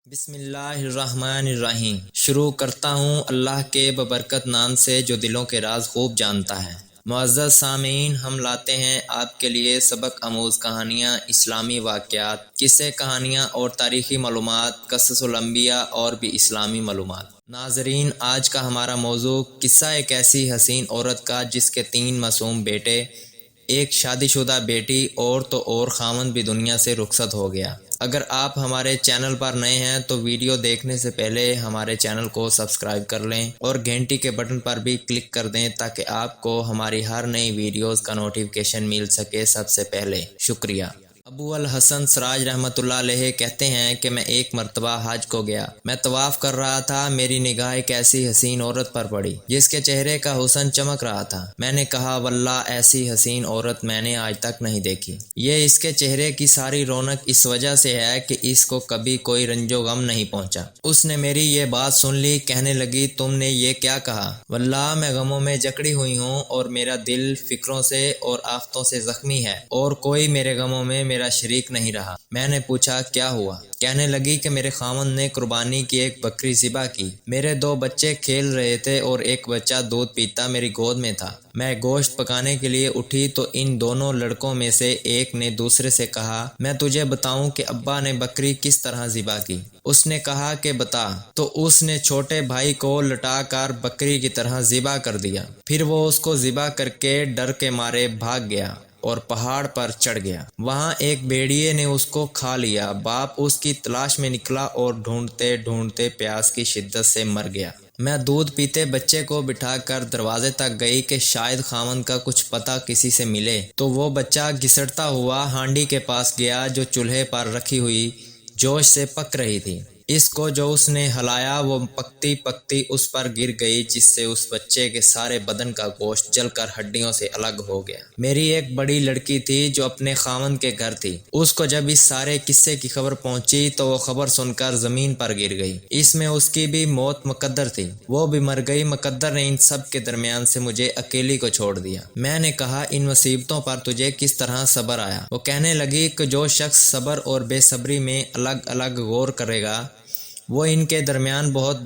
بسم اللہ الرحمن الرحیم۔ شروع کرتا ہوں اللہ کے ببرکت نام سے جو دلوں کے راز خوب جانتا ہے۔ معزز سامعین، ہم لاتے ہیں آپ کے لیے سبق آموز کہانیاں، اسلامی واقعات، قصے کہانیاں اور تاریخی معلومات، قصص الانبیاء اور بھی اسلامی معلومات۔ ناظرین، آج کا ہمارا موضوع قصہ ایک ایسی حسین عورت کا جس کے 3 معصوم بیٹے، ایک شادی شدہ بیٹی اور خاوند بھی دنیا سے رخصت ہو گیا۔ اگر آپ ہمارے چینل پر نئے ہیں تو ویڈیو دیکھنے سے پہلے ہمارے چینل کو سبسکرائب کر لیں اور گھنٹی کے بٹن پر بھی کلک کر دیں تاکہ آپ کو ہماری ہر نئی ویڈیوز کا نوٹیفیکیشن مل سکے سب سے پہلے۔ شکریہ۔ ابو الحسن سراج رحمۃ اللہ علیہ کہتے ہیں کہ میں ایک مرتبہ حج کو گیا۔ میں طواف کر رہا تھا، میری نگاہ ایک ایسی حسین عورت پر پڑی جس کے چہرے کا حسن چمک رہا تھا۔ میں نے کہا، واللہ ایسی حسین عورت میں نے آج تک نہیں دیکھی۔ یہ اس کے چہرے کی ساری رونق اس وجہ سے ہے کہ اس کو کبھی کوئی رنج و غم نہیں پہنچا۔ اس نے میری یہ بات سن لی، کہنے لگی، تم نے یہ کیا کہا؟ واللہ میں غموں میں جکڑی ہوئی ہوں اور میرا دل فکروں سے اور آفتوں سے زخمی ہے اور کوئی میرے غموں میں میرا شریک نہیں رہا۔ میں نے پوچھا، کیا ہوا؟ کہنے لگی کہ میرے خاوند نے قربانی کی ایک بکری ذبح کی۔ میرے 2 بچے کھیل رہے تھے اور ایک بچہ دودھ پیتا میری گود میں تھا۔ میں گوشت پکانے کے لیے اٹھی تو ان دونوں لڑکوں میں سے ایک نے دوسرے سے کہا، میں تجھے بتاؤں کہ ابا نے بکری کس طرح ذبح کی؟ اس نے کہا کہ بتا۔ تو اس نے چھوٹے بھائی کو لٹا کر بکری کی طرح ذبح کر دیا۔ پھر وہ اس کو ذبح کر کے ڈر کے مارے بھاگ گیا اور پہاڑ پر چڑھ گیا۔ وہاں ایک بھیڑیے نے اس کو کھا لیا۔ باپ اس کی تلاش میں نکلا اور ڈھونڈتے ڈھونڈتے پیاس کی شدت سے مر گیا۔ میں دودھ پیتے بچے کو بٹھا کر دروازے تک گئی کہ شاید خاوند کا کچھ پتہ کسی سے ملے، تو وہ بچہ گھسٹتا ہوا ہانڈی کے پاس گیا جو چولہے پر رکھی ہوئی جوش سے پک رہی تھی۔ اس کو جو اس نے ہلایا وہ پکتی پکتی اس پر گر گئی، جس سے اس بچے کے سارے بدن کا گوشت جل کر ہڈیوں سے الگ ہو گیا۔ میری ایک بڑی لڑکی تھی جو اپنے خاوند کے گھر تھی۔ اس کو جب اس سارے قصے کی خبر پہنچی تو وہ خبر سن کر زمین پر گر گئی۔ اس میں اس کی بھی موت مقدر تھی، وہ بھی مر گئی۔ مقدر نے ان سب کے درمیان سے مجھے اکیلی کو چھوڑ دیا۔ میں نے کہا، ان مصیبتوں پر تجھے کس طرح صبر آیا؟ وہ کہنے لگی کہ جو شخص صبر اور بے صبری میں الگ الگ غور کرے گا وہ ان کے درمیان بہت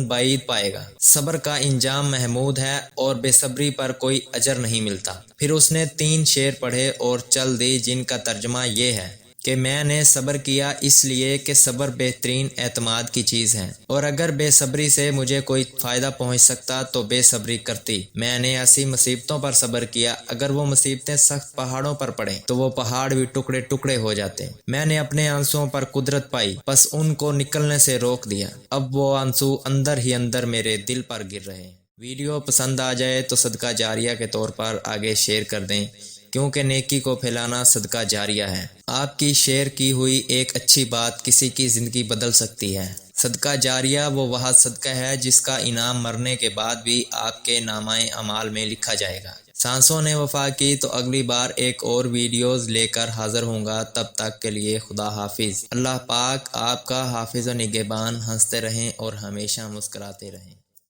بعید پائے گا۔ صبر کا انجام محمود ہے اور بے صبری پر کوئی اجر نہیں ملتا۔ پھر اس نے 3 شعر پڑھے اور چل دی جن کا ترجمہ یہ ہے کہ میں نے صبر کیا اس لیے کہ صبر بہترین اعتماد کی چیز ہے، اور اگر بے صبری سے مجھے کوئی فائدہ پہنچ سکتا تو بے صبری کرتی۔ میں نے ایسی مصیبتوں پر صبر کیا، اگر وہ مصیبتیں سخت پہاڑوں پر پڑیں تو وہ پہاڑ بھی ٹکڑے ٹکڑے ہو جاتے۔ میں نے اپنے آنسوؤں پر قدرت پائی، بس ان کو نکلنے سے روک دیا۔ اب وہ آنسو اندر ہی اندر میرے دل پر گر رہے ہیں۔ ویڈیو پسند آ جائے تو صدقہ جاریہ کے طور پر آگے شیئر کر دیں، کیونکہ نیکی کو پھیلانا صدقہ جاریہ ہے۔ آپ کی شیئر کی ہوئی ایک اچھی بات کسی کی زندگی بدل سکتی ہے۔ صدقہ جاریہ وہ واحد صدقہ ہے جس کا انعام مرنے کے بعد بھی آپ کے نامہ اعمال میں لکھا جائے گا۔ سانسوں نے وفا کی تو اگلی بار ایک اور ویڈیوز لے کر حاضر ہوں گا، تب تک کے لیے خدا حافظ۔ اللہ پاک آپ کا حافظ و نگہبان، ہنستے رہیں اور ہمیشہ مسکراتے رہیں۔